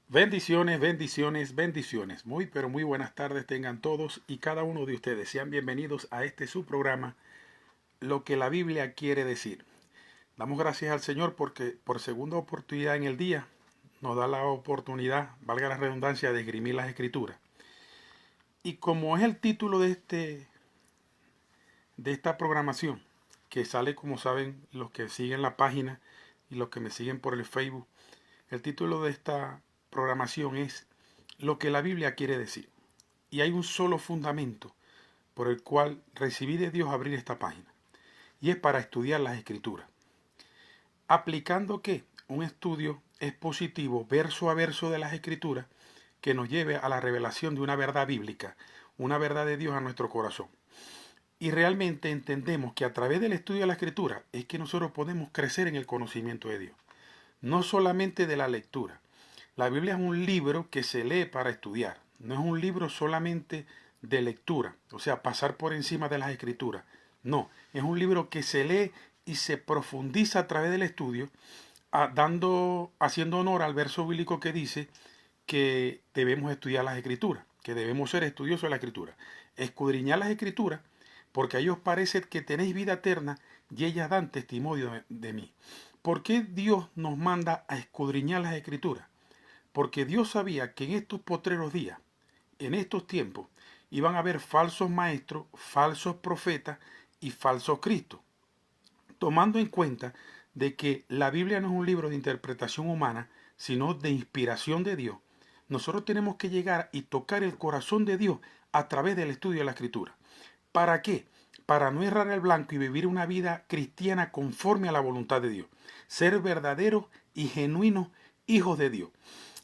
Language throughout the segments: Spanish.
Bendiciones, bendiciones, bendiciones. Muy, pero muy buenas tardes tengan todos y cada uno de ustedes. Sean bienvenidos a este su programa, Lo que la Biblia quiere decir. Damos gracias al Señor porque por segunda oportunidad en el día nos da la oportunidad, valga la redundancia, de esgrimir las escrituras. Y como es el título de esta programación, que sale, como saben, los que siguen la página y los que me siguen por el Facebook, el título de esta programación es Lo que la Biblia quiere decir. Y hay un solo fundamento por el cual recibí de Dios abrir esta página. Y es para estudiar las escrituras. Aplicando que un estudio expositivo verso a verso de las escrituras que nos lleve a la revelación de una verdad bíblica, una verdad de Dios a nuestro corazón. Y realmente entendemos que a través del estudio de la escritura es que nosotros podemos crecer en el conocimiento de Dios. No solamente de la lectura. La Biblia es un libro que se lee para estudiar. No es un libro solamente de lectura, o sea, pasar por encima de las escrituras. No, es un libro que se lee y se profundiza a través del estudio, haciendo honor al verso bíblico que dice que debemos estudiar las escrituras, que debemos ser estudiosos de la escritura. Escudriñar las escrituras, porque a ellos parece que tenéis vida eterna y ellas dan testimonio de mí. ¿Por qué Dios nos manda a escudriñar las escrituras? Porque Dios sabía que en estos postreros días, en estos tiempos, iban a haber falsos maestros, falsos profetas y falsos cristos. Tomando en cuenta de que la Biblia no es un libro de interpretación humana, sino de inspiración de Dios, nosotros tenemos que llegar y tocar el corazón de Dios a través del estudio de la Escritura. ¿Para qué? Para no errar el blanco y vivir una vida cristiana conforme a la voluntad de Dios. Ser verdaderos y genuinos hijos de Dios.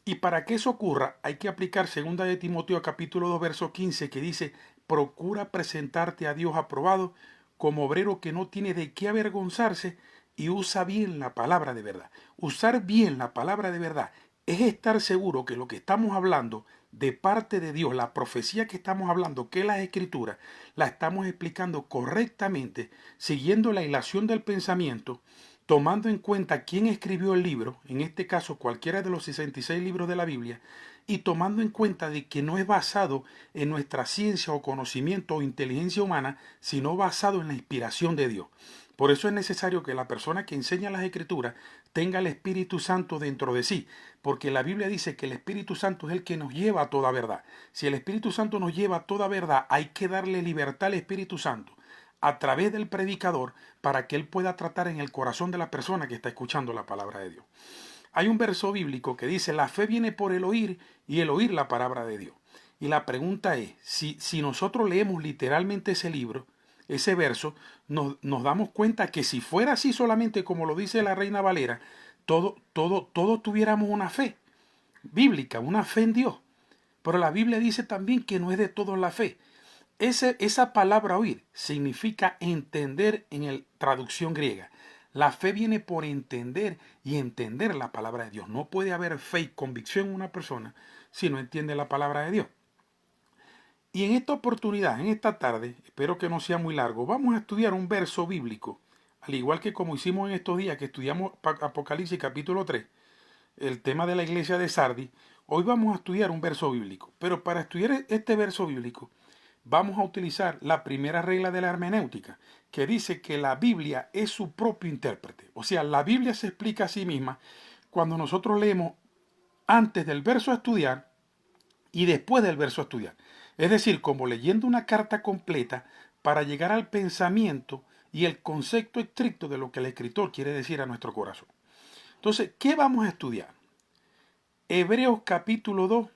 Y para que eso ocurra, hay que aplicar 2 de Timoteo capítulo 2, verso 15, que dice, procura presentarte a Dios aprobado como obrero que no tiene de qué avergonzarse y usa bien la palabra de verdad. Usar bien la palabra de verdad es estar seguro que lo que estamos hablando de parte de Dios, la profecía que estamos hablando, que es la escritura, la estamos explicando correctamente, siguiendo la hilación del pensamiento, tomando en cuenta quién escribió el libro, en este caso cualquiera de los 66 libros de la Biblia, y tomando en cuenta de que no es basado en nuestra ciencia o conocimiento o inteligencia humana, sino basado en la inspiración de Dios. Por eso es necesario que la persona que enseña las escrituras tenga el Espíritu Santo dentro de sí, porque la Biblia dice que el Espíritu Santo es el que nos lleva a toda verdad. Si el Espíritu Santo nos lleva a toda verdad, hay que darle libertad al Espíritu Santo a través del predicador para que él pueda tratar en el corazón de la persona que está escuchando la palabra de Dios. Hay un verso bíblico que dice, la fe viene por el oír y el oír la palabra de Dios. Y la pregunta es, si nosotros leemos literalmente ese libro, ese verso, nos damos cuenta que si fuera así solamente como lo dice la Reina Valera, todos tuviéramos una fe bíblica, una fe en Dios. Pero la Biblia dice también que no es de todos la fe. Esa palabra oír significa entender en la traducción griega. La fe viene por entender y entender la palabra de Dios. No puede haber fe y convicción en una persona si no entiende la palabra de Dios. Y en esta oportunidad, en esta tarde, espero que no sea muy largo, vamos a estudiar un verso bíblico, al igual que como hicimos en estos días que estudiamos Apocalipsis capítulo 3, el tema de la iglesia de Sardis. Hoy vamos a estudiar un verso bíblico, pero para estudiar este verso bíblico vamos a utilizar la primera regla de la hermenéutica, que dice que la Biblia es su propio intérprete. O sea, la Biblia se explica a sí misma cuando nosotros leemos antes del verso a estudiar y después del verso a estudiar. Es decir, como leyendo una carta completa para llegar al pensamiento y el concepto estricto de lo que el escritor quiere decir a nuestro corazón. Entonces, ¿qué vamos a estudiar? Hebreos capítulo 2,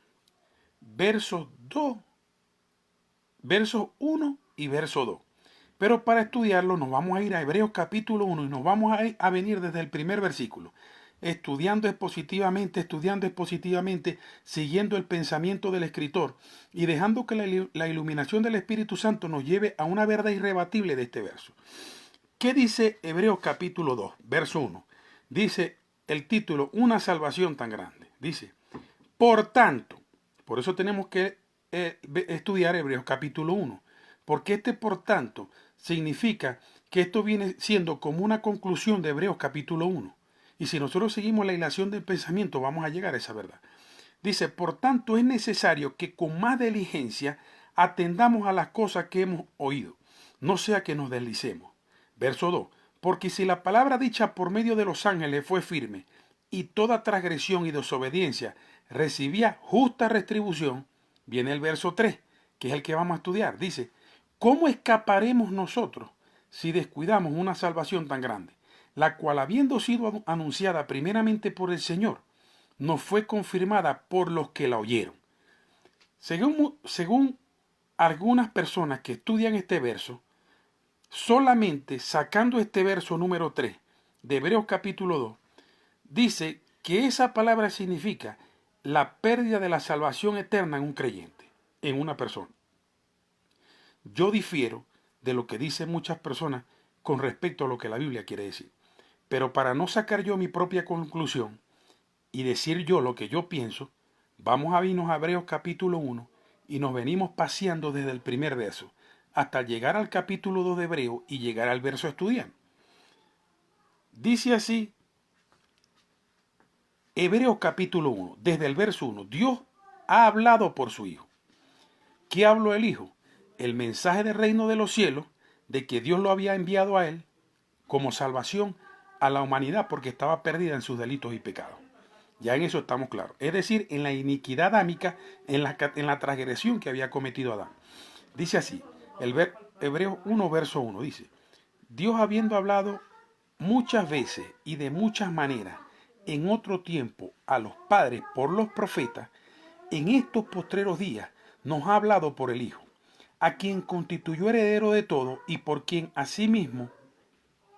versos 2, versos 1 y verso 2. Pero para estudiarlo nos vamos a ir a Hebreos capítulo 1 y nos vamos a venir desde el primer versículo. Estudiando expositivamente, siguiendo el pensamiento del escritor y dejando que la iluminación del Espíritu Santo nos lleve a una verdad irrebatible de este verso. ¿Qué dice Hebreos capítulo 2, verso 1? Dice el título, una salvación tan grande. Dice, por tanto, por eso tenemos que estudiar Hebreos capítulo 1, porque este por tanto significa que esto viene siendo como una conclusión de Hebreos capítulo 1. Y si nosotros seguimos la hilación del pensamiento, vamos a llegar a esa verdad. Dice, por tanto es necesario que con más diligencia atendamos a las cosas que hemos oído, no sea que nos deslicemos. Verso 2. Porque si la palabra dicha por medio de los ángeles fue firme, y toda transgresión y desobediencia recibía justa retribución, viene el verso 3, que es el que vamos a estudiar. Dice, ¿cómo escaparemos nosotros si descuidamos una salvación tan grande, la cual habiendo sido anunciada primeramente por el Señor, nos fue confirmada por los que la oyeron? Según algunas personas que estudian este verso, solamente sacando este verso número 3 de Hebreos capítulo 2, dice que esa palabra significa la pérdida de la salvación eterna en un creyente, en una persona. Yo difiero de lo que dicen muchas personas con respecto a lo que la Biblia quiere decir. Pero para no sacar yo mi propia conclusión y decir yo lo que yo pienso, vamos a irnos a Hebreos capítulo 1 y nos venimos paseando desde el primer verso hasta llegar al capítulo 2 de Hebreo y llegar al verso estudiante. Dice así, Hebreos capítulo 1, desde el verso 1, Dios ha hablado por su Hijo. ¿Qué habló el Hijo? El mensaje del reino de los cielos, de que Dios lo había enviado a él como salvación a la humanidad porque estaba perdida en sus delitos y pecados. Ya en eso estamos claros. Es decir, en la iniquidad adámica, en la transgresión que había cometido Adán. Dice así, Hebreos 1, verso 1, dice, Dios habiendo hablado muchas veces y de muchas maneras en otro tiempo a los padres por los profetas, en estos postreros días nos ha hablado por el Hijo, a quien constituyó heredero de todo y por quien asimismo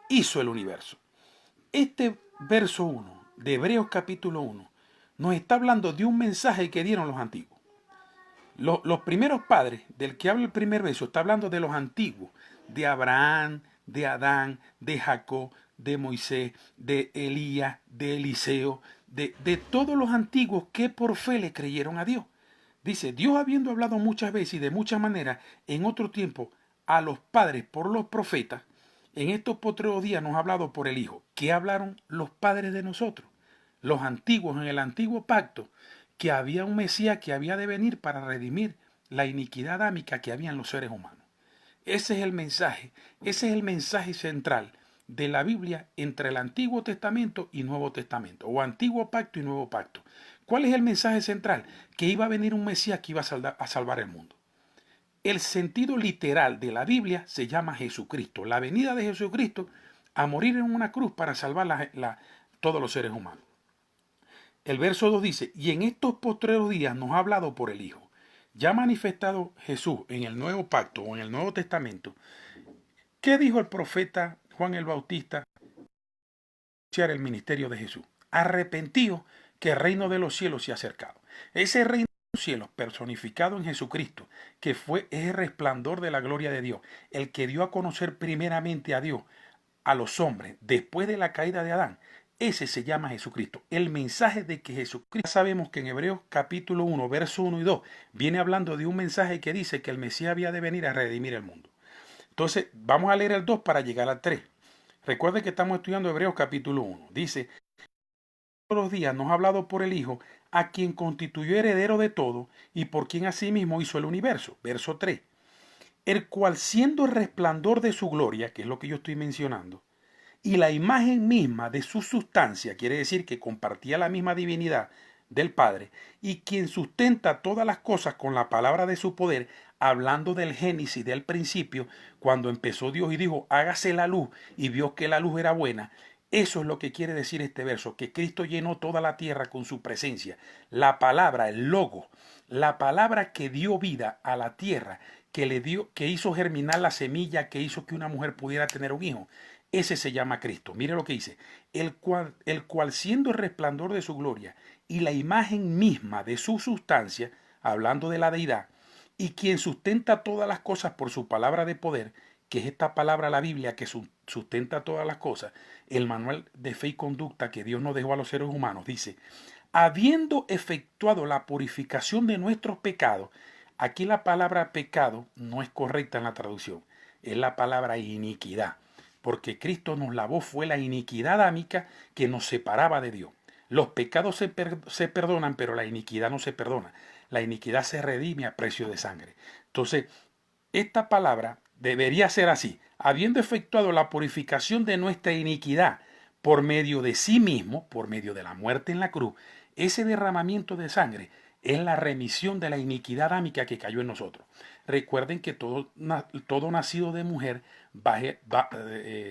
hizo el universo. Este verso 1 de Hebreos capítulo 1 nos está hablando de un mensaje que dieron los antiguos. Los primeros padres, del que habla el primer verso, está hablando de los antiguos, de Abraham, de Adán, de Jacob, de Moisés, de Elías, de Eliseo, de todos los antiguos que por fe le creyeron a Dios. Dice, Dios habiendo hablado muchas veces y de muchas maneras en otro tiempo a los padres por los profetas, en estos postreros días nos ha hablado por el Hijo. ¿Qué hablaron los padres de nosotros? Los antiguos en el antiguo pacto, que había un Mesías que había de venir para redimir la iniquidad adámica que había en los seres humanos. Ese es el mensaje central de la Biblia entre el Antiguo Testamento y Nuevo Testamento, o Antiguo Pacto y Nuevo Pacto. ¿Cuál es el mensaje central? Que iba a venir un Mesías que iba a salvar el mundo. El sentido literal de la Biblia se llama Jesucristo, la venida de Jesucristo a morir en una cruz para salvar todos los seres humanos. El verso 2 dice, y en estos postreros días nos ha hablado por el Hijo. Ya manifestado Jesús en el Nuevo Pacto o en el Nuevo Testamento, ¿qué dijo el profeta Juan el Bautista al el ministerio de Jesús? Arrepentido, que el reino de los cielos se ha acercado. Ese reino de los cielos personificado en Jesucristo, que es el resplandor de la gloria de Dios, el que dio a conocer primeramente a Dios, a los hombres, después de la caída de Adán. Ese se llama Jesucristo. El mensaje de que Jesucristo, sabemos que en Hebreos capítulo 1, verso 1 y 2, viene hablando de un mensaje que dice que el Mesías había de venir a redimir el mundo. Entonces, vamos a leer el 2 para llegar al 3. Recuerden que estamos estudiando Hebreos capítulo 1. Dice, todos los días nos ha hablado por el Hijo, a quien constituyó heredero de todo y por quien asimismo hizo el universo. Verso 3. El cual siendo el resplandor de su gloria, que es lo que yo estoy mencionando, y la imagen misma de su sustancia, quiere decir que compartía la misma divinidad del Padre, y quien sustenta todas las cosas con la palabra de su poder, hablando del Génesis, del principio, cuando empezó Dios y dijo, hágase la luz, y vio que la luz era buena. Eso es lo que quiere decir este verso, que Cristo llenó toda la tierra con su presencia. La palabra, el logo, la palabra que dio vida a la tierra, que hizo germinar la semilla, que hizo que una mujer pudiera tener un hijo. Ese se llama Cristo. Mire lo que dice. El cual siendo el resplandor de su gloria y la imagen misma de su sustancia, hablando de la deidad, y quien sustenta todas las cosas por su palabra de poder, que es esta palabra, la Biblia, que sustenta todas las cosas, el manual de fe y conducta que Dios nos dejó a los seres humanos, dice, habiendo efectuado la purificación de nuestros pecados, aquí la palabra pecado no es correcta en la traducción, es la palabra iniquidad, porque Cristo nos lavó, fue la iniquidad adámica que nos separaba de Dios. Los pecados se perdonan, pero la iniquidad no se perdona. La iniquidad se redime a precio de sangre. Entonces, esta palabra debería ser así. Habiendo efectuado la purificación de nuestra iniquidad por medio de sí mismo, por medio de la muerte en la cruz, ese derramamiento de sangre es la remisión de la iniquidad adámica que cayó en nosotros. Recuerden que todo nacido de mujer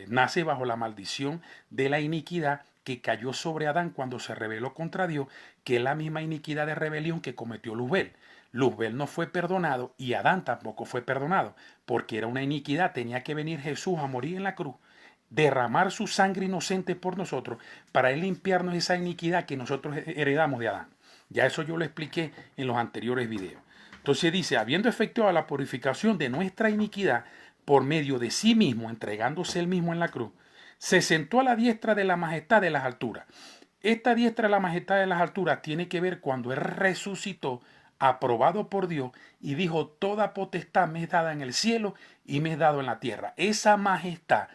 nace bajo la maldición de la iniquidad que cayó sobre Adán cuando se rebeló contra Dios, que es la misma iniquidad de rebelión que cometió Luzbel. Luzbel no fue perdonado y Adán tampoco fue perdonado, porque era una iniquidad. Tenía que venir Jesús a morir en la cruz, derramar su sangre inocente por nosotros, para él limpiarnos esa iniquidad que nosotros heredamos de Adán. Ya eso yo lo expliqué en los anteriores videos. Entonces dice, habiendo efectuado la purificación de nuestra iniquidad por medio de sí mismo, entregándose él mismo en la cruz, se sentó a la diestra de la majestad de las alturas. Esta diestra de la majestad de las alturas tiene que ver cuando él resucitó, aprobado por Dios, y dijo, toda potestad me es dada en el cielo y me es dado en la tierra. Esa majestad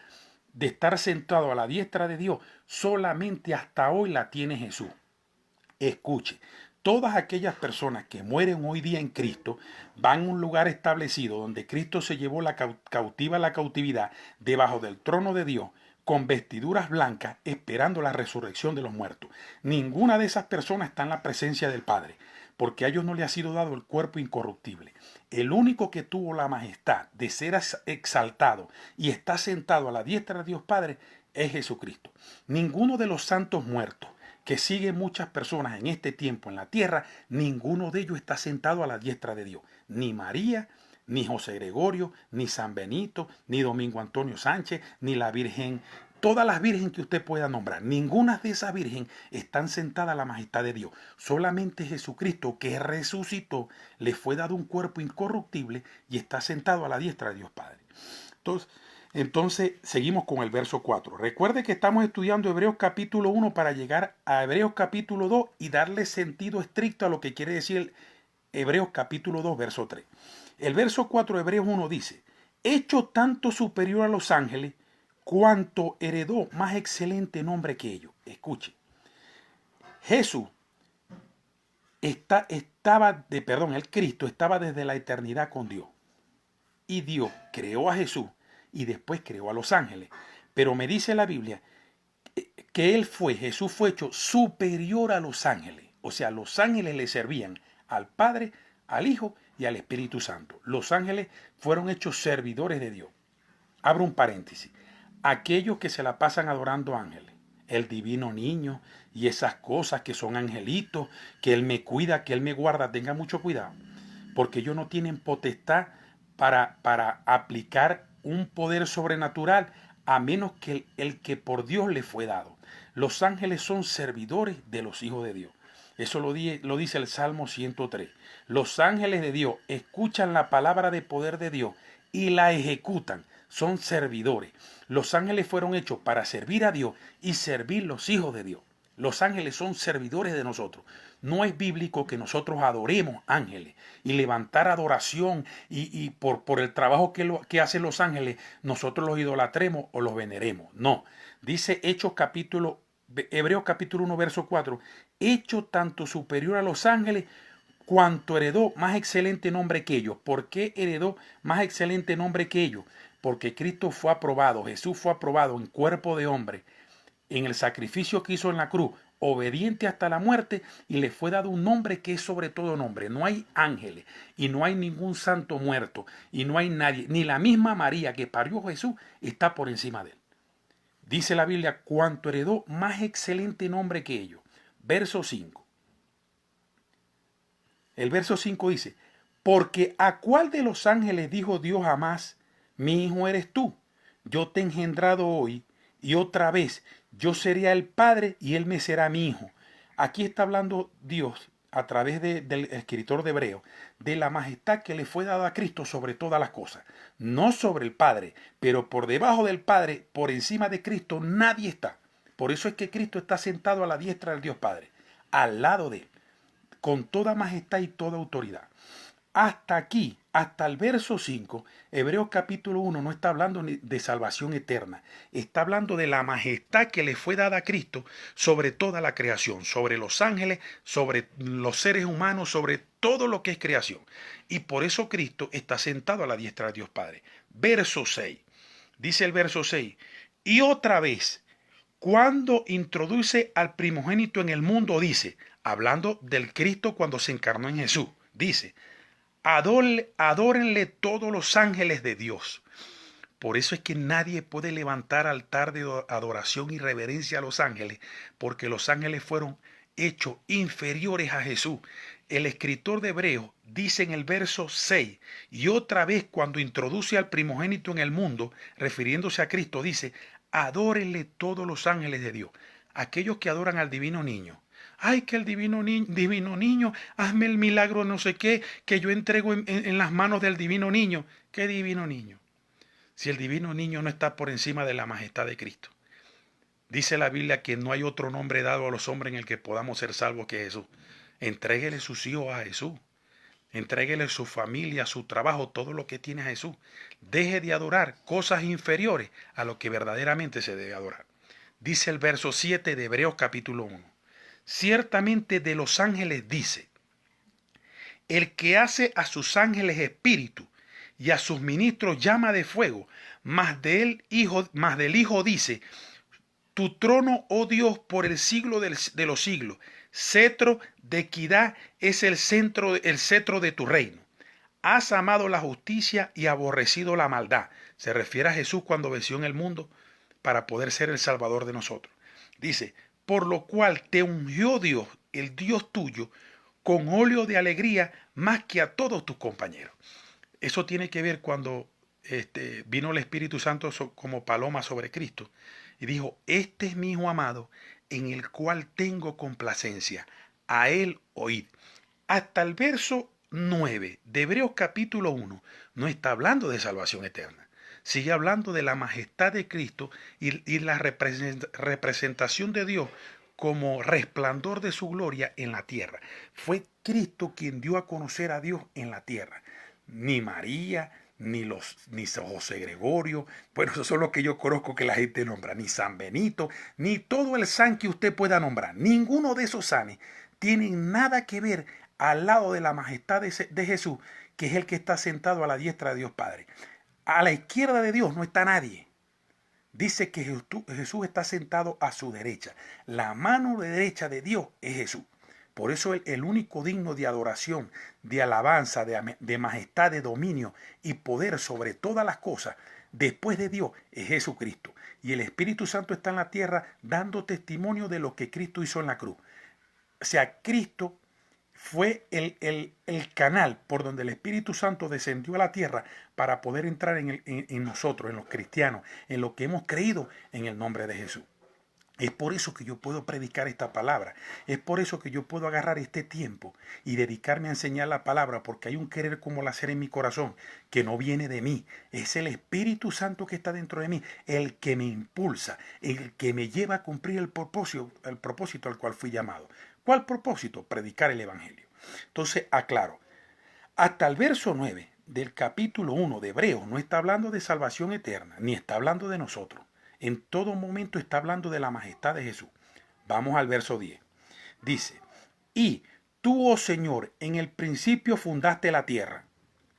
de estar sentado a la diestra de Dios, solamente hasta hoy la tiene Jesús. Escuche, todas aquellas personas que mueren hoy día en Cristo van a un lugar establecido donde Cristo se llevó la cautiva a la cautividad debajo del trono de Dios con vestiduras blancas esperando la resurrección de los muertos. Ninguna de esas personas está en la presencia del Padre, porque a ellos no le ha sido dado el cuerpo incorruptible. El único que tuvo la majestad de ser exaltado y está sentado a la diestra de Dios Padre es Jesucristo. Ninguno de los santos muertos que siguen muchas personas en este tiempo en la tierra, ninguno de ellos está sentado a la diestra de Dios. Ni María, ni José Gregorio, ni San Benito, ni Domingo Antonio Sánchez, ni la Virgen. Todas las virgen que usted pueda nombrar, ninguna de esas virgen están sentadas a la majestad de Dios. Solamente Jesucristo, que resucitó, le fue dado un cuerpo incorruptible y está sentado a la diestra de Dios Padre. Entonces, seguimos con el verso 4. Recuerde que estamos estudiando Hebreos capítulo 1 para llegar a Hebreos capítulo 2 y darle sentido estricto a lo que quiere decir Hebreos capítulo 2, verso 3. El verso 4 de Hebreos 1 dice, hecho tanto superior a los ángeles, cuanto heredó más excelente nombre que ellos. Escuche, Jesús el Cristo estaba desde la eternidad con Dios. Y Dios creó a Jesús y después creó a los ángeles. Pero me dice la Biblia que Jesús fue hecho superior a los ángeles. O sea, los ángeles le servían al Padre, al Hijo y al Espíritu Santo. Los ángeles fueron hechos servidores de Dios. Abro un paréntesis. Aquellos que se la pasan adorando ángeles, el divino niño y esas cosas que son angelitos, que Él me cuida, que Él me guarda, tengan mucho cuidado, porque ellos no tienen potestad para aplicar un poder sobrenatural a menos que el que por Dios le fue dado. Los ángeles son servidores de los hijos de Dios. Eso lo dice el Salmo 103. Los ángeles de Dios escuchan la palabra de poder de Dios y la ejecutan. Son servidores. Los ángeles fueron hechos para servir a Dios y servir los hijos de Dios. Los ángeles son servidores de nosotros. No es bíblico que nosotros adoremos ángeles y levantar adoración y por el trabajo que hacen los ángeles nosotros los idolatremos o los veneremos. No. Dice Hebreos capítulo 1 verso 4, hecho tanto superior a los ángeles cuanto heredó más excelente nombre que ellos. ¿Por qué heredó más excelente nombre que ellos? Porque Cristo fue aprobado, Jesús fue aprobado en cuerpo de hombre, en el sacrificio que hizo en la cruz, obediente hasta la muerte, y le fue dado un nombre que es sobre todo nombre. No hay ángeles y no hay ningún santo muerto y no hay nadie, ni la misma María que parió a Jesús está por encima de él. Dice la Biblia, cuanto heredó más excelente nombre que ellos. Verso 5. El verso 5 dice, porque ¿a cuál de los ángeles dijo Dios jamás, mi hijo eres tú? Yo te he engendrado hoy y otra vez yo seré el padre y él me será mi hijo. Aquí está hablando Dios a través del escritor de Hebreo de la majestad que le fue dada a Cristo sobre todas las cosas. No sobre el Padre, pero por debajo del Padre, por encima de Cristo, nadie está. Por eso es que Cristo está sentado a la diestra del Dios Padre, al lado de él, con toda majestad y toda autoridad. hasta aquí, hasta el verso 5, Hebreos capítulo 1 no está hablando de salvación eterna, está hablando de la majestad que le fue dada a Cristo sobre toda la creación, sobre los ángeles, sobre los seres humanos, sobre todo lo que es creación. Y por eso Cristo está sentado a la diestra de Dios Padre. Verso 6, dice el verso 6, y otra vez, cuando introduce al primogénito en el mundo, dice, hablando del Cristo cuando se encarnó en Jesús, dice, adórenle todos los ángeles de Dios. Por eso es que nadie puede levantar altar de adoración y reverencia a los ángeles, porque los ángeles fueron hechos inferiores a Jesús. El escritor de Hebreos dice en el verso 6, y otra vez cuando introduce al primogénito en el mundo, refiriéndose a Cristo, dice, adórenle todos los ángeles de Dios, aquellos que adoran al divino niño. Ay, que el divino niño, hazme el milagro no sé qué, que yo entrego en las manos del divino niño. ¿Qué divino niño? Si el divino niño no está por encima de la majestad de Cristo. Dice la Biblia que no hay otro nombre dado a los hombres en el que podamos ser salvos que Jesús. Entréguele sus hijos a Jesús. Entréguele su familia, su trabajo, todo lo que tiene a Jesús. Deje de adorar cosas inferiores a lo que verdaderamente se debe adorar. Dice el verso 7 de Hebreos capítulo 1. Ciertamente de los ángeles dice, el que hace a sus ángeles espíritu y a sus ministros llama de fuego, más del Hijo dice, tu trono, oh Dios, por el siglo de los siglos, cetro de equidad es el cetro de tu reino. Has amado la justicia y aborrecido la maldad. Se refiere a Jesús cuando venció en el mundo para poder ser el Salvador de nosotros. Dice, por lo cual te ungió Dios, el Dios tuyo, con óleo de alegría más que a todos tus compañeros. Eso tiene que ver cuando vino el Espíritu Santo como paloma sobre Cristo y dijo, este es mi Hijo amado, en el cual tengo complacencia, a él oíd. Hasta el verso 9 de Hebreos capítulo 1 no está hablando de salvación eterna. Sigue hablando de la majestad de Cristo y la representación de Dios como resplandor de su gloria en la tierra. Fue Cristo quien dio a conocer a Dios en la tierra. Ni María, ni José Gregorio, bueno, eso son los que yo conozco que la gente nombra, ni San Benito, ni todo el san que usted pueda nombrar. Ninguno de esos sanes tienen nada que ver al lado de la majestad de Jesús, que es el que está sentado a la diestra de Dios Padre. A la izquierda de Dios no está nadie. Dice que Jesús está sentado a su derecha. La mano derecha de Dios es Jesús. Por eso el único digno de adoración, de alabanza, de majestad, de dominio y poder sobre todas las cosas, después de Dios, es Jesucristo. Y el Espíritu Santo está en la tierra dando testimonio de lo que Cristo hizo en la cruz. O sea, Cristo fue el canal por donde el Espíritu Santo descendió a la tierra para poder entrar en nosotros, en los cristianos, en lo que hemos creído en el nombre de Jesús. Es por eso que yo puedo predicar esta palabra. Es por eso que yo puedo agarrar este tiempo y dedicarme a enseñar la palabra, porque hay un querer como el hacer en mi corazón que no viene de mí. Es el Espíritu Santo que está dentro de mí, el que me impulsa, el que me lleva a cumplir el propósito al cual fui llamado. ¿Cuál propósito? Predicar el Evangelio. Entonces, aclaro, hasta el verso 9 del capítulo 1 de Hebreos no está hablando de salvación eterna, ni está hablando de nosotros. En todo momento está hablando de la majestad de Jesús. Vamos al verso 10. Dice, y tú, oh Señor, en el principio fundaste la tierra.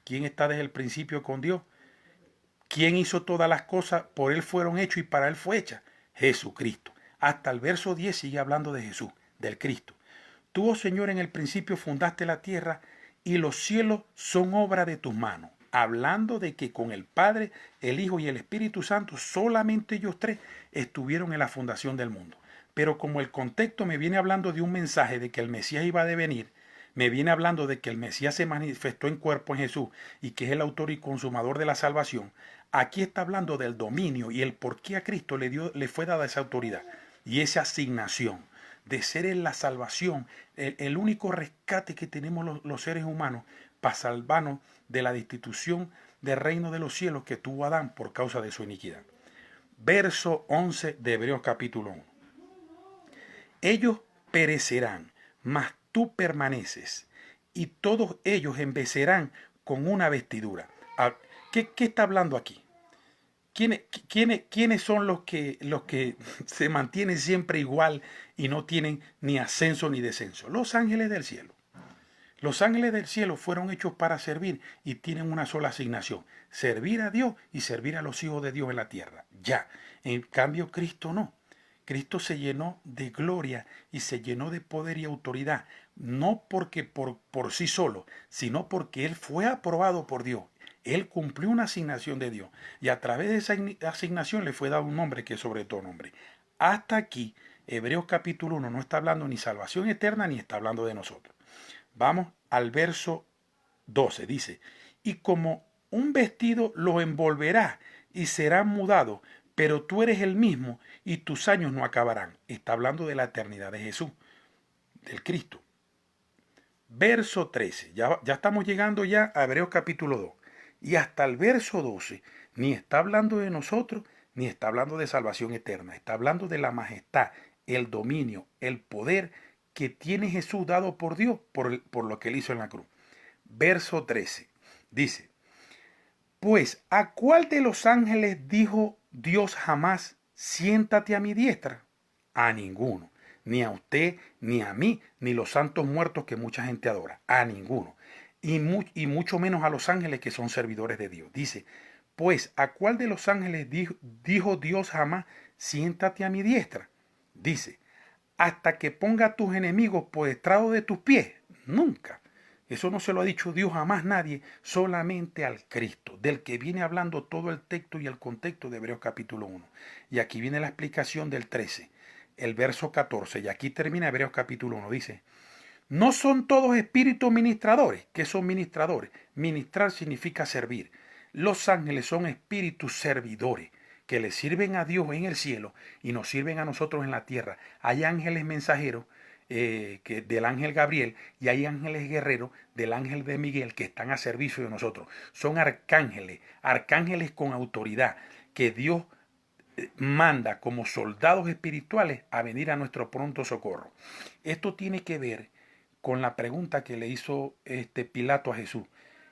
¿Quién está desde el principio con Dios? ¿Quién hizo todas las cosas? Por él fueron hechos y para él fue hecha. Jesucristo. Hasta el verso 10 sigue hablando de Jesús, del Cristo. Tú, oh Señor, en el principio fundaste la tierra y los cielos son obra de tus manos. Hablando de que con el Padre, el Hijo y el Espíritu Santo, solamente ellos tres estuvieron en la fundación del mundo. Pero como el contexto me viene hablando de un mensaje de que el Mesías iba a devenir, me viene hablando de que el Mesías se manifestó en cuerpo en Jesús y que es el autor y consumador de la salvación, aquí está hablando del dominio y el por qué a Cristo le fue dada esa autoridad y esa asignación de ser en la salvación, el único rescate que tenemos los seres humanos para salvarnos de la destitución del reino de los cielos que tuvo Adán por causa de su iniquidad. Verso 11 de Hebreos capítulo 1. Ellos perecerán, mas tú permaneces, y todos ellos envejecerán con una vestidura. Ah, ¿qué está hablando aquí? ¿Quiénes son los que se mantienen siempre igual y no tienen ni ascenso ni descenso? Los ángeles del cielo. Los ángeles del cielo fueron hechos para servir y tienen una sola asignación: servir a Dios y servir a los hijos de Dios en la tierra. Ya. En cambio, Cristo no. Cristo se llenó de gloria y se llenó de poder y autoridad, no porque por sí solo, sino porque Él fue aprobado por Dios. Él cumplió una asignación de Dios y a través de esa asignación le fue dado un nombre que es sobre todo nombre. Hasta aquí, Hebreos capítulo 1 no está hablando ni salvación eterna ni está hablando de nosotros. Vamos al verso 12, dice: y como un vestido lo envolverá y será mudado, pero tú eres el mismo y tus años no acabarán. Está hablando de la eternidad de Jesús, del Cristo. Verso 13, ya estamos llegando ya a Hebreos capítulo 2. Y hasta el verso 12, ni está hablando de nosotros, ni está hablando de salvación eterna. Está hablando de la majestad, el dominio, el poder que tiene Jesús dado por Dios por lo que Él hizo en la cruz. Verso 13, dice: pues, ¿a cuál de los ángeles dijo Dios jamás, siéntate a mi diestra? A ninguno. Ni a usted, ni a mí, ni los santos muertos que mucha gente adora. A ninguno. Y mucho menos a los ángeles que son servidores de Dios. Dice: pues, ¿a cuál de los ángeles dijo Dios jamás, siéntate a mi diestra? Dice: hasta que ponga a tus enemigos por estrado de tus pies. Nunca. Eso no se lo ha dicho Dios jamás nadie, solamente al Cristo, del que viene hablando todo el texto y el contexto de Hebreos capítulo 1. Y aquí viene la explicación del 13, el verso 14, y aquí termina Hebreos capítulo 1. Dice: no son todos espíritus ministradores. ¿Qué son ministradores? Ministrar significa servir. Los ángeles son espíritus servidores que le sirven a Dios en el cielo y nos sirven a nosotros en la tierra. Hay ángeles mensajeros del ángel Gabriel y hay ángeles guerreros del ángel de Miguel que están a servicio de nosotros. Son arcángeles, arcángeles con autoridad que Dios manda como soldados espirituales a venir a nuestro pronto socorro. Esto tiene que ver con la pregunta que le hizo Pilato a Jesús.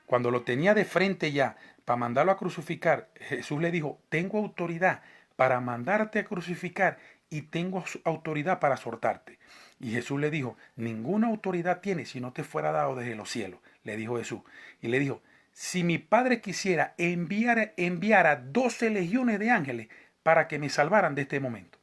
Cuando lo tenía de frente ya para mandarlo a crucificar, Jesús le dijo: tengo autoridad para mandarte a crucificar y tengo autoridad para soltarte. Y Jesús le dijo: ninguna autoridad tienes si no te fuera dado desde los cielos, le dijo Jesús. Y le dijo: si mi Padre quisiera, enviara 12 legiones de ángeles para que me salvaran de este momento.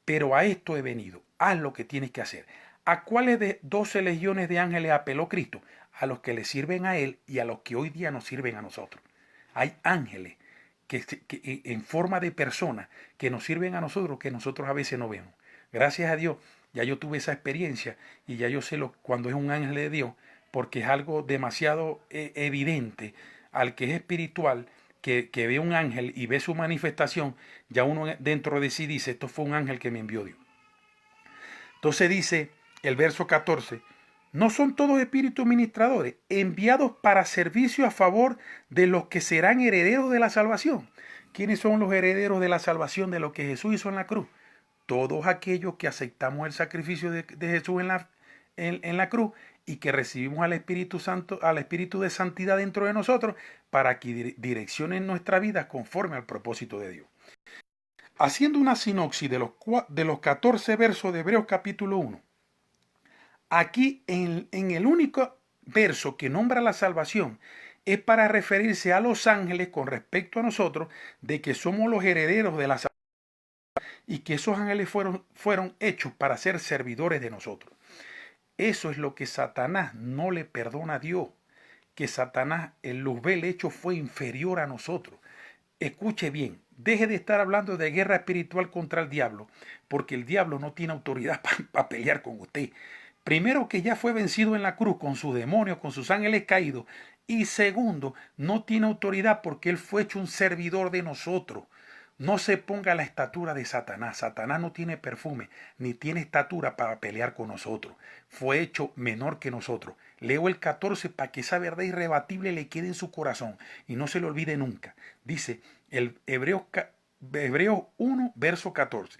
Pero a esto he venido, haz lo que tienes que hacer. ¿A cuáles de 12 legiones de ángeles apeló Cristo? A los que le sirven a Él y a los que hoy día nos sirven a nosotros. Hay ángeles que en forma de personas que nos sirven a nosotros que nosotros a veces no vemos. Gracias a Dios, ya yo tuve esa experiencia y ya yo sé cuando es un ángel de Dios, porque es algo demasiado evidente al que es espiritual, que ve un ángel y ve su manifestación, ya uno dentro de sí dice: esto fue un ángel que me envió Dios. Entonces dice el verso 14: ¿no son todos espíritus ministradores enviados para servicio a favor de los que serán herederos de la salvación? ¿Quiénes son los herederos de la salvación de lo que Jesús hizo en la cruz? Todos aquellos que aceptamos el sacrificio de Jesús en la cruz y que recibimos al Espíritu Santo, al Espíritu de Santidad dentro de nosotros para que direccionen nuestra vida conforme al propósito de Dios. Haciendo una sinopsis de los 14 versos de Hebreos capítulo 1, aquí en el único verso que nombra la salvación es para referirse a los ángeles con respecto a nosotros, de que somos los herederos de la salvación y que esos ángeles fueron hechos para ser servidores de nosotros. Eso es lo que Satanás no le perdona a Dios, que Satanás, el Luzbel hecho, fue inferior a nosotros. Escuche bien, deje de estar hablando de guerra espiritual contra el diablo, porque el diablo no tiene autoridad para pelear con usted. Primero, que ya fue vencido en la cruz con sus demonios, con sus ángeles caídos. Y segundo, no tiene autoridad porque él fue hecho un servidor de nosotros. No se ponga a la estatura de Satanás. Satanás no tiene perfume, ni tiene estatura para pelear con nosotros. Fue hecho menor que nosotros. Leo el 14 para que esa verdad irrebatible le quede en su corazón y no se lo olvide nunca. Dice el Hebreos 1, verso 14.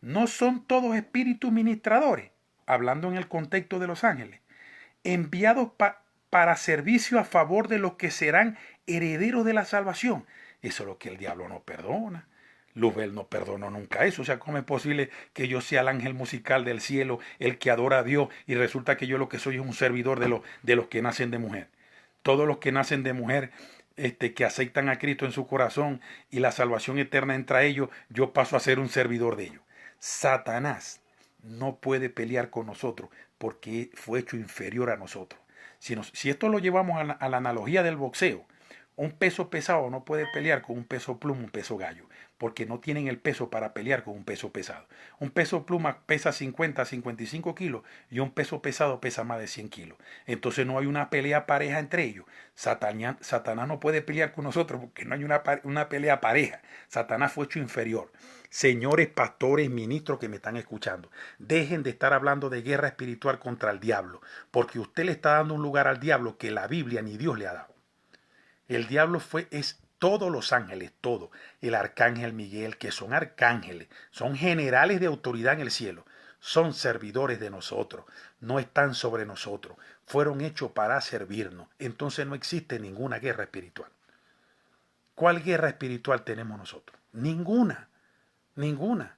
¿No son todos espíritus ministradores? Hablando en el contexto de los ángeles. enviados para servicio a favor de los que serán herederos de la salvación. Eso es lo que el diablo no perdona. Luzbel no perdonó nunca eso. O sea, ¿cómo es posible que yo sea el ángel musical del cielo, el que adora a Dios, y resulta que yo lo que soy es un servidor de los que nacen de mujer? Todos los que nacen de mujer, que aceptan a Cristo en su corazón y la salvación eterna entra a ellos, yo paso a ser un servidor de ellos. Satanás no puede pelear con nosotros porque fue hecho inferior a nosotros. Si esto lo llevamos a la analogía del boxeo, un peso pesado no puede pelear con un peso pluma, un peso gallo, porque no tienen el peso para pelear con un peso pesado. Un peso pluma pesa 50, 55 kilos y un peso pesado pesa más de 100 kilos. Entonces no hay una pelea pareja entre ellos. Satanás no puede pelear con nosotros porque no hay una pelea pareja. Satanás fue hecho inferior. Señores pastores, ministros que me están escuchando, dejen de estar hablando de guerra espiritual contra el diablo, porque usted le está dando un lugar al diablo que la Biblia ni Dios le ha dado. El diablo es todos los ángeles, todo. El arcángel Miguel, que son arcángeles, son generales de autoridad en el cielo, son servidores de nosotros, no están sobre nosotros, fueron hechos para servirnos. Entonces no existe ninguna guerra espiritual. ¿Cuál guerra espiritual tenemos nosotros? Ninguna, ninguna.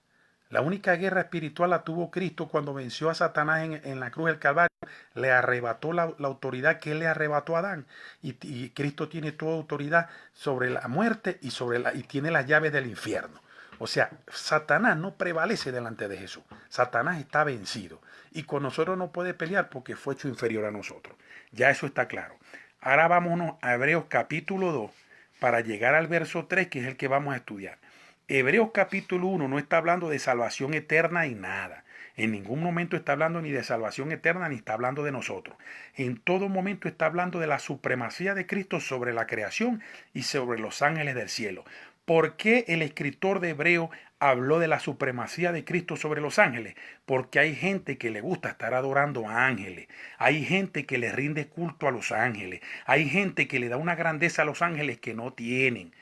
La única guerra espiritual la tuvo Cristo cuando venció a Satanás en la cruz del Calvario. Le arrebató la autoridad que él le arrebató a Adán. Y Cristo tiene toda autoridad sobre la muerte y tiene las llaves del infierno. O sea, Satanás no prevalece delante de Jesús. Satanás está vencido. Y con nosotros no puede pelear porque fue hecho inferior a nosotros. Ya eso está claro. Ahora vámonos a Hebreos capítulo 2 para llegar al verso 3, que es el que vamos a estudiar. Hebreos capítulo 1 no está hablando de salvación eterna y nada. En ningún momento está hablando ni de salvación eterna ni está hablando de nosotros. En todo momento está hablando de la supremacía de Cristo sobre la creación y sobre los ángeles del cielo. ¿Por qué el escritor de Hebreo habló de la supremacía de Cristo sobre los ángeles? Porque hay gente que le gusta estar adorando a ángeles. Hay gente que le rinde culto a los ángeles. Hay gente que le da una grandeza a los ángeles que no tienen.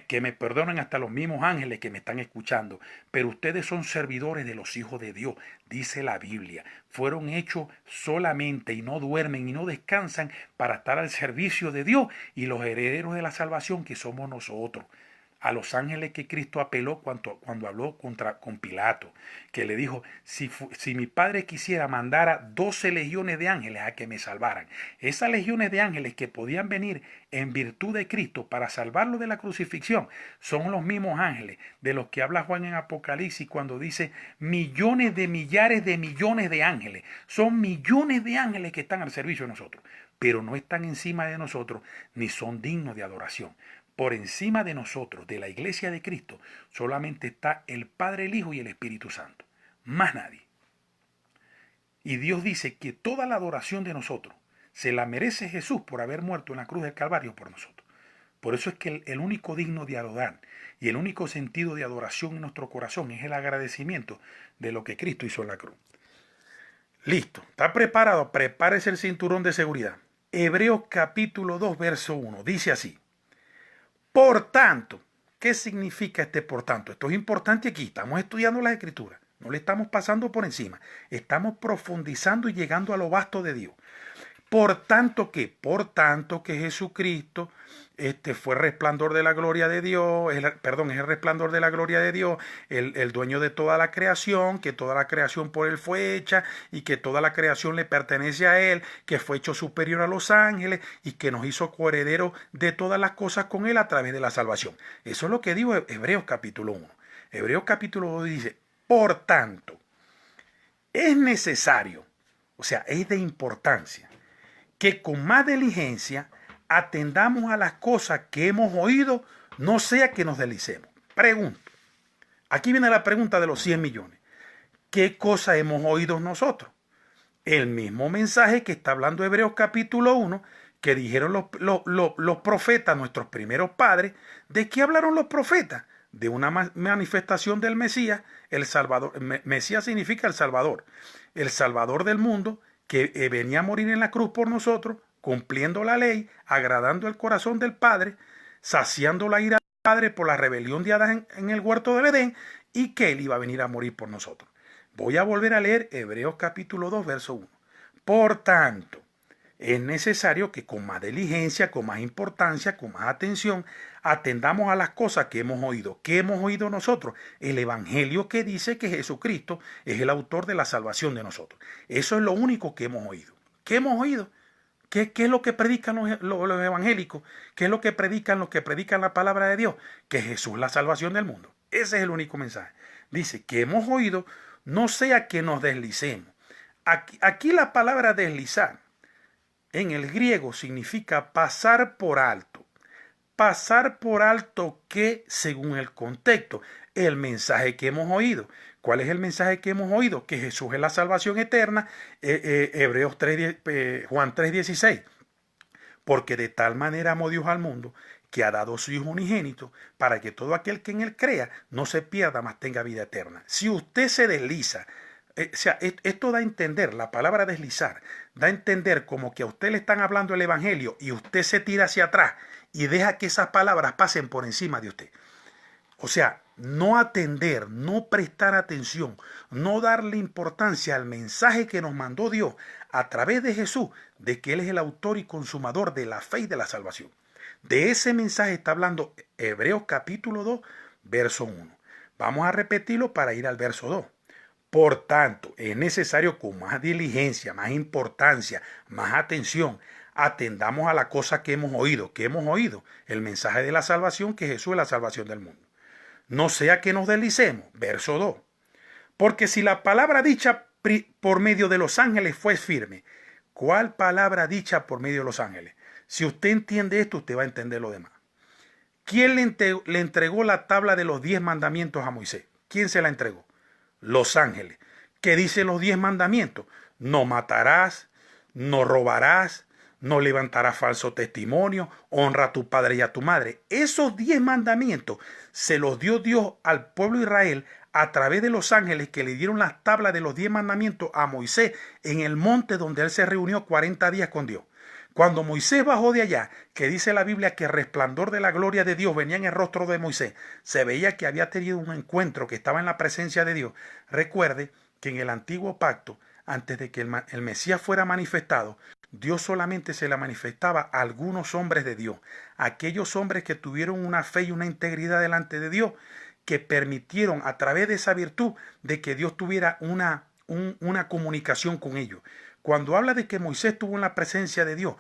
Que me perdonen hasta los mismos ángeles que me están escuchando, pero ustedes son servidores de los hijos de Dios, dice la Biblia. Fueron hechos solamente y no duermen y no descansan para estar al servicio de Dios y los herederos de la salvación que somos nosotros. A los ángeles que Cristo apeló cuando habló con Pilato, que le dijo, si mi padre quisiera mandar a 12 legiones de ángeles a que me salvaran. Esas legiones de ángeles que podían venir en virtud de Cristo para salvarlo de la crucifixión, son los mismos ángeles de los que habla Juan en Apocalipsis cuando dice millones de millares de millones de ángeles. Son millones de ángeles que están al servicio de nosotros, pero no están encima de nosotros ni son dignos de adoración. Por encima de nosotros, de la iglesia de Cristo, solamente está el Padre, el Hijo y el Espíritu Santo. Más nadie. Y Dios dice que toda la adoración de nosotros se la merece Jesús por haber muerto en la cruz del Calvario por nosotros. Por eso es que el único digno de adorar y el único sentido de adoración en nuestro corazón es el agradecimiento de lo que Cristo hizo en la cruz. Listo. ¿Está preparado? Prepárese el cinturón de seguridad. Hebreos capítulo 2, verso 1. Dice así. Por tanto, ¿qué significa este por tanto? Esto es importante aquí, estamos estudiando las Escrituras, no le estamos pasando por encima, estamos profundizando y llegando a lo vasto de Dios. Por tanto que Jesucristo fue resplandor de la gloria de Dios, es el resplandor de la gloria de Dios, el dueño de toda la creación, que toda la creación por él fue hecha y que toda la creación le pertenece a él, que fue hecho superior a los ángeles y que nos hizo coherederos de todas las cosas con él a través de la salvación. Eso es lo que dijo Hebreos capítulo 1. Hebreos capítulo 2 dice, por tanto, es necesario, o sea, es de importancia, que con más diligencia atendamos a las cosas que hemos oído, no sea que nos deslicemos. Pregunto. Aquí viene la pregunta de los 100 millones. ¿Qué cosa hemos oído nosotros? El mismo mensaje que está hablando Hebreos capítulo 1, que dijeron los profetas, nuestros primeros padres. ¿De qué hablaron los profetas? De una manifestación del Mesías, el Salvador. Mesías significa el Salvador del mundo, que venía a morir en la cruz por nosotros, cumpliendo la ley, agradando el corazón del Padre, saciando la ira del Padre por la rebelión de Adán en el huerto del Edén, y que Él iba a venir a morir por nosotros. Voy a volver a leer Hebreos capítulo 2, verso 1. Por tanto, es necesario que con más diligencia, con más importancia, con más atención, atendamos a las cosas que hemos oído. ¿Qué hemos oído nosotros? El Evangelio que dice que Jesucristo es el autor de la salvación de nosotros. Eso es lo único que hemos oído. ¿Qué hemos oído? ¿Qué es lo que predican los evangélicos? ¿Qué es lo que predican los que predican la palabra de Dios? Que Jesús es la salvación del mundo. Ese es el único mensaje. Dice que hemos oído, no sea que nos deslicemos. Aquí la palabra deslizar en el griego significa pasar por alto. Pasar por alto que, según el contexto, el mensaje que hemos oído. ¿Cuál es el mensaje que hemos oído? Que Jesús es la salvación eterna. Juan 3:16. Porque de tal manera amó Dios al mundo que ha dado su Hijo unigénito para que todo aquel que en él crea no se pierda, mas tenga vida eterna. Si usted se desliza, o sea, esto da a entender, la palabra deslizar, da a entender como que a usted le están hablando el evangelio y usted se tira hacia atrás y deja que esas palabras pasen por encima de usted. O sea, no atender, no prestar atención, no darle importancia al mensaje que nos mandó Dios a través de Jesús, de que Él es el autor y consumador de la fe y de la salvación. De ese mensaje está hablando Hebreos capítulo 2, verso 1. Vamos a repetirlo para ir al verso 2. Por tanto, es necesario con más diligencia, más importancia, más atención, atendamos a la cosa que hemos oído. ¿Qué hemos oído? El mensaje de la salvación, que Jesús es la salvación del mundo. No sea que nos deslicemos. Verso 2. Porque si la palabra dicha por medio de los ángeles fue firme, ¿cuál palabra dicha por medio de los ángeles? Si usted entiende esto, usted va a entender lo demás. ¿Quién le entregó la tabla de los 10 mandamientos a Moisés? ¿Quién se la entregó? Los ángeles. ¿Qué dicen los 10 mandamientos? No matarás, no robarás, no levantarás falso testimonio, honra a tu padre y a tu madre. Esos 10 mandamientos se los dio Dios al pueblo de Israel a través de los ángeles que le dieron las tablas de los 10 mandamientos a Moisés en el monte donde él se reunió 40 días con Dios. Cuando Moisés bajó de allá, que dice la Biblia que el resplandor de la gloria de Dios venía en el rostro de Moisés, se veía que había tenido un encuentro, que estaba en la presencia de Dios. Recuerde que en el antiguo pacto, antes de que el Mesías fuera manifestado, Dios solamente se le manifestaba a algunos hombres de Dios, aquellos hombres que tuvieron una fe y una integridad delante de Dios, que permitieron a través de esa virtud de que Dios tuviera una comunicación con ellos. Cuando habla de que Moisés tuvo en la presencia de Dios,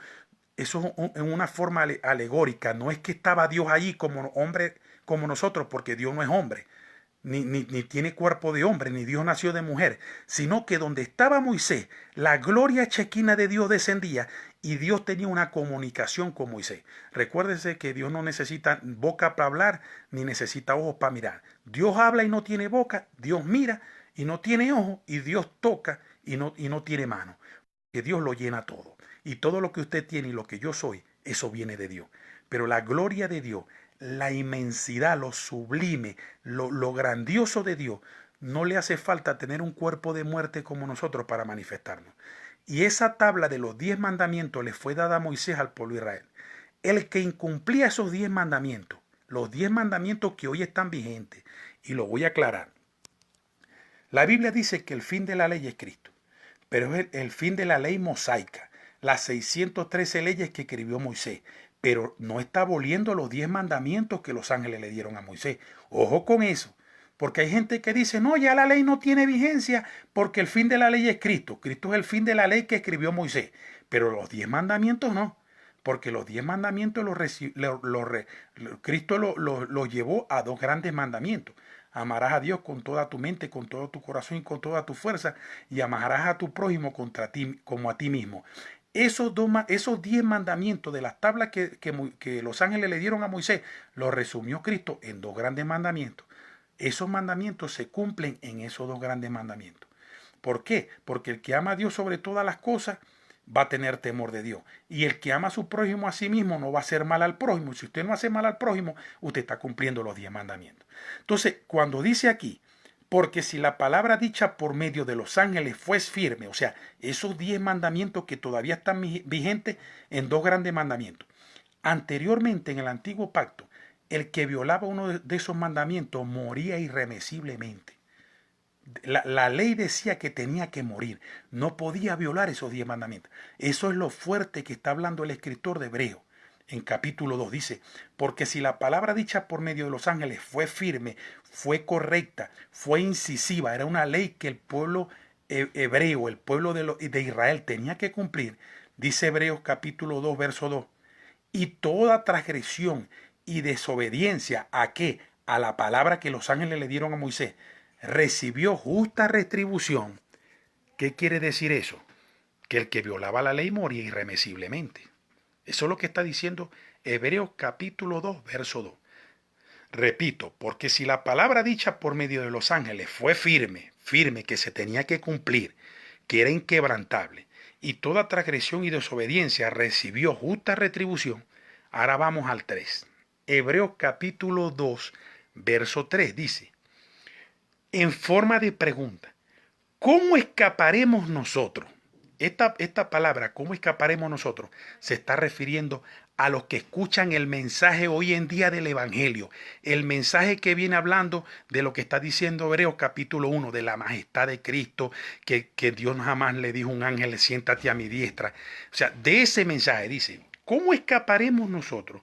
eso en una forma alegórica, no es que estaba Dios allí como hombre como nosotros, porque Dios no es hombre, ni tiene cuerpo de hombre, ni Dios nació de mujer, sino que donde estaba Moisés, la gloria chequina de Dios descendía y Dios tenía una comunicación con Moisés. Recuérdese que Dios no necesita boca para hablar, ni necesita ojos para mirar. Dios habla y no tiene boca, Dios mira y no tiene ojos, y Dios toca y no tiene mano. Que Dios lo llena todo. Y todo lo que usted tiene y lo que yo soy, eso viene de Dios. Pero la gloria de Dios, la inmensidad, lo sublime, lo grandioso de Dios, no le hace falta tener un cuerpo de muerte como nosotros para manifestarnos. Y esa tabla de los 10 mandamientos le fue dada a Moisés al pueblo de Israel. El que incumplía esos 10 mandamientos, los 10 mandamientos que hoy están vigentes, y lo voy a aclarar. La Biblia dice que el fin de la ley es Cristo, pero es el fin de la ley mosaica, las 613 leyes que escribió Moisés, pero no está aboliendo los 10 mandamientos que los ángeles le dieron a Moisés. Ojo con eso, porque hay gente que dice, no, ya la ley no tiene vigencia porque el fin de la ley es Cristo. Cristo es el fin de la ley que escribió Moisés, pero los 10 mandamientos no, porque los 10 mandamientos Cristo los llevó a 2 grandes mandamientos. Amarás a Dios con toda tu mente, con todo tu corazón y con toda tu fuerza, y amarás a tu prójimo contra ti, como a ti mismo. Esos 10 mandamientos de las tablas que los ángeles le dieron a Moisés, los resumió Cristo en 2 grandes mandamientos. Esos mandamientos se cumplen en esos 2 grandes mandamientos. ¿Por qué? Porque el que ama a Dios sobre todas las cosas va a tener temor de Dios. Y el que ama a su prójimo a sí mismo no va a hacer mal al prójimo. Si usted no hace mal al prójimo, usted está cumpliendo los 10 mandamientos. Entonces, cuando dice aquí, porque si la palabra dicha por medio de los ángeles fue firme, o sea, esos 10 mandamientos que todavía están vigentes en 2 grandes mandamientos. Anteriormente, en el antiguo pacto, el que violaba uno de esos mandamientos moría irremisiblemente. La ley decía que tenía que morir, no podía violar esos 10 mandamientos. Eso es lo fuerte que está hablando el escritor de Hebreo. En capítulo 2 dice, porque si la palabra dicha por medio de los ángeles fue firme, fue correcta, fue incisiva, era una ley que el pueblo hebreo, el pueblo de Israel tenía que cumplir, dice Hebreos capítulo 2, verso 2, y toda transgresión y desobediencia, ¿a qué? A la palabra que los ángeles le dieron a Moisés, recibió justa retribución. ¿Qué quiere decir eso? Que el que violaba la ley moría irremisiblemente. Eso es lo que está diciendo Hebreos capítulo 2, verso 2. Repito, porque si la palabra dicha por medio de los ángeles fue firme, firme, que se tenía que cumplir, que era inquebrantable, y toda transgresión y desobediencia recibió justa retribución, ahora vamos al 3. Hebreos capítulo 2, verso 3 dice, en forma de pregunta, ¿cómo escaparemos nosotros? Esta palabra, ¿cómo escaparemos nosotros? Se está refiriendo a los que escuchan el mensaje hoy en día del Evangelio. El mensaje que viene hablando de lo que está diciendo Hebreos capítulo 1, de la majestad de Cristo, que Dios jamás le dijo a un ángel, siéntate a mi diestra. O sea, de ese mensaje dice, ¿cómo escaparemos nosotros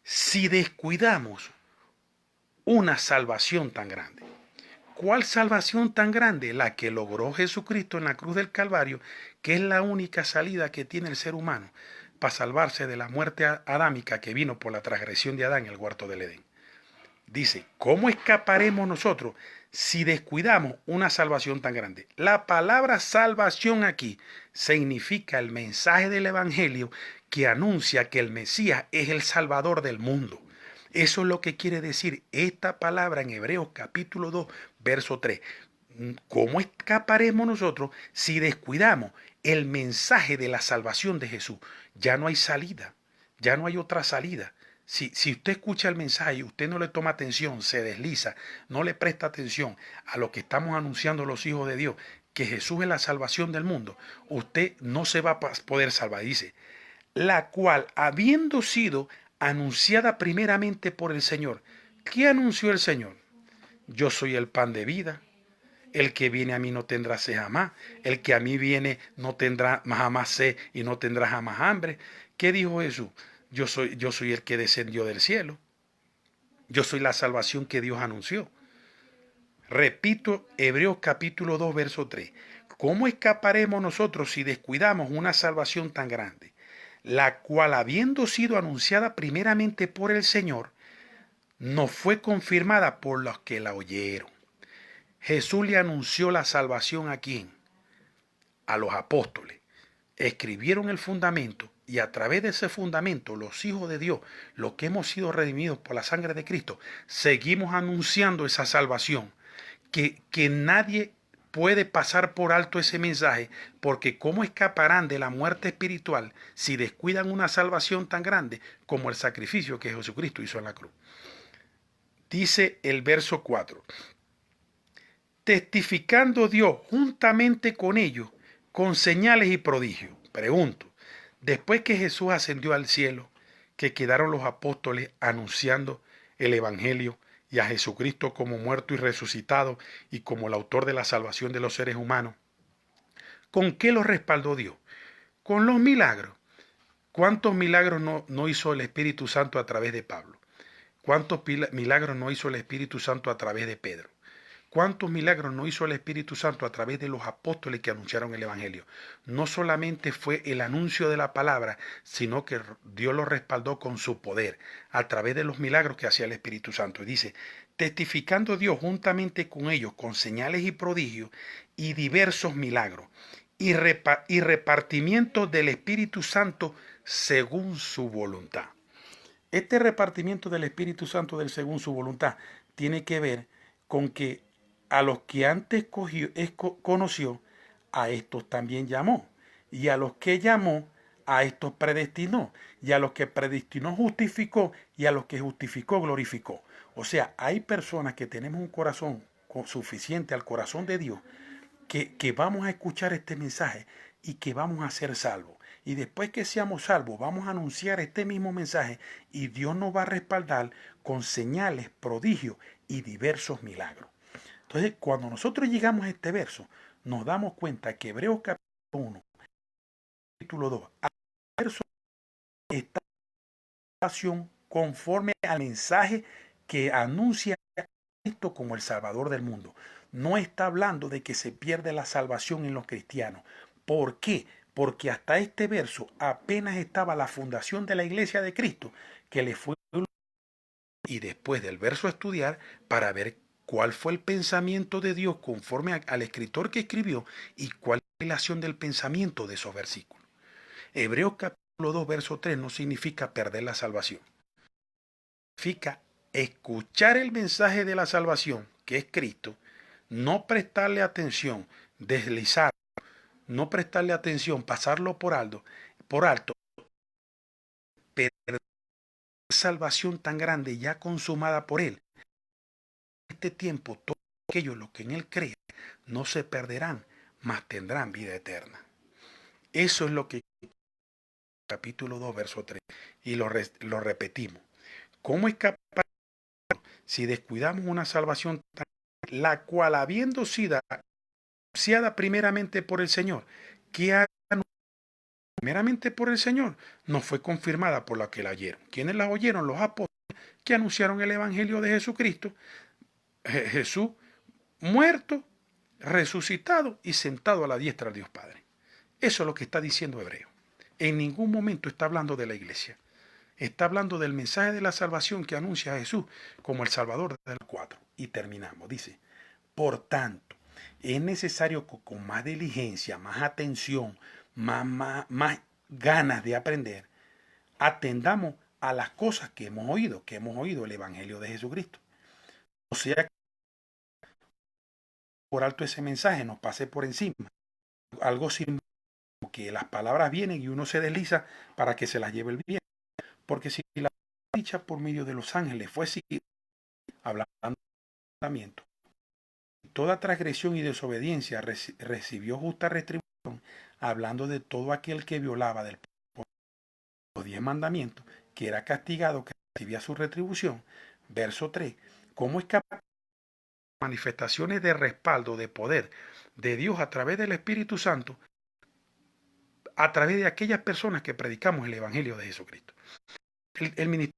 si descuidamos una salvación tan grande? ¿Cuál salvación tan grande? La que logró Jesucristo en la cruz del Calvario, que es la única salida que tiene el ser humano para salvarse de la muerte adámica que vino por la transgresión de Adán en el huerto del Edén. Dice, ¿cómo escaparemos nosotros si descuidamos una salvación tan grande? La palabra salvación aquí significa el mensaje del Evangelio que anuncia que el Mesías es el Salvador del mundo. Eso es lo que quiere decir esta palabra en Hebreos capítulo 2, verso 3. ¿Cómo escaparemos nosotros si descuidamos el mensaje de la salvación de Jesús? Ya no hay salida, ya no hay otra salida. Si usted escucha el mensaje y usted no le toma atención, se desliza, no le presta atención a lo que estamos anunciando los hijos de Dios, que Jesús es la salvación del mundo, usted no se va a poder salvar. Dice, la cual habiendo sido anunciada primeramente por el Señor. ¿Qué anunció el Señor? Yo soy el pan de vida. El que viene a mí no tendrá sed jamás. El que a mí viene no tendrá jamás sed y no tendrá jamás hambre. ¿Qué dijo Jesús? Yo soy el que descendió del cielo. Yo soy la salvación que Dios anunció. Repito, Hebreos capítulo 2, verso 3. ¿Cómo escaparemos nosotros si descuidamos una salvación tan grande? La cual, habiendo sido anunciada primeramente por el Señor, nos fue confirmada por los que la oyeron. Jesús le anunció la salvación ¿a quién? A los apóstoles. Escribieron el fundamento y a través de ese fundamento, los hijos de Dios, los que hemos sido redimidos por la sangre de Cristo, seguimos anunciando esa salvación. Que nadie puede pasar por alto ese mensaje, porque ¿cómo escaparán de la muerte espiritual si descuidan una salvación tan grande como el sacrificio que Jesucristo hizo en la cruz? Dice el verso 4, testificando Dios juntamente con ellos, con señales y prodigios. Pregunto, después que Jesús ascendió al cielo, que quedaron los apóstoles anunciando el Evangelio, y a Jesucristo como muerto y resucitado y como el autor de la salvación de los seres humanos. ¿Con qué lo respaldó Dios? Con los milagros. ¿Cuántos milagros no hizo el Espíritu Santo a través de Pablo? ¿Cuántos milagros no hizo el Espíritu Santo a través de Pedro? ¿Cuántos milagros no hizo el Espíritu Santo a través de los apóstoles que anunciaron el Evangelio? No solamente fue el anuncio de la palabra, sino que Dios lo respaldó con su poder, a través de los milagros que hacía el Espíritu Santo. Y dice, testificando Dios juntamente con ellos, con señales y prodigios y diversos milagros, y repartimiento del Espíritu Santo según su voluntad. Este repartimiento del Espíritu Santo según su voluntad tiene que ver con que a los que antes conoció, a estos también llamó. Y a los que llamó, a estos predestinó. Y a los que predestinó justificó. Y a los que justificó glorificó. O sea, hay personas que tenemos un corazón suficiente al corazón de Dios, que vamos a escuchar este mensaje y que vamos a ser salvos. Y después que seamos salvos, vamos a anunciar este mismo mensaje y Dios nos va a respaldar con señales, prodigios y diversos milagros. Entonces, cuando nosotros llegamos a este verso, nos damos cuenta que Hebreos capítulo 1, capítulo 2, verso está en relación conforme al mensaje que anuncia a Cristo como el Salvador del mundo. No está hablando de que se pierde la salvación en los cristianos. ¿Por qué? Porque hasta este verso apenas estaba la fundación de la iglesia de Cristo, que le fue, y después del verso a estudiar para ver cuál fue el pensamiento de Dios conforme al escritor que escribió y cuál es la relación del pensamiento de esos versículos. Hebreos capítulo 2, verso 3 no significa perder la salvación. Significa escuchar el mensaje de la salvación, que es Cristo, no prestarle atención, deslizar, no prestarle atención, pasarlo por alto, perder la salvación tan grande ya consumada por Él. En este tiempo, todos aquellos los que en Él creen no se perderán, mas tendrán vida eterna. Eso es lo que capítulo 2, verso 3. Y lo repetimos. ¿Cómo es capaz si descuidamos una salvación tan grande, la cual habiendo sido anunciada primeramente por el Señor, que primeramente por el Señor, no fue confirmada por la que la oyeron? ¿Quiénes la oyeron? Los apóstoles que anunciaron el Evangelio de Jesucristo. Jesús muerto, resucitado y sentado a la diestra del Dios Padre. Eso es lo que está diciendo Hebreo. En ningún momento está hablando de la iglesia. Está hablando del mensaje de la salvación que anuncia a Jesús como el Salvador del 4. Y terminamos. Dice, por tanto, es necesario que con más diligencia, más atención, más ganas de aprender, atendamos a las cosas que hemos oído el Evangelio de Jesucristo. O sea, que por alto ese mensaje nos pase por encima. Algo simbólico, que las palabras vienen y uno se desliza para que se las lleve el viento. Porque si la dicha por medio de los ángeles fue seguida, hablando de mandamiento, toda transgresión y desobediencia recibió justa retribución, hablando de todo aquel que violaba los 10 mandamientos, que era castigado, que recibía su retribución. Verso 3. ¿Cómo es capaz de manifestaciones de respaldo, de poder de Dios a través del Espíritu Santo, a través de aquellas personas que predicamos el Evangelio de Jesucristo? El ministerio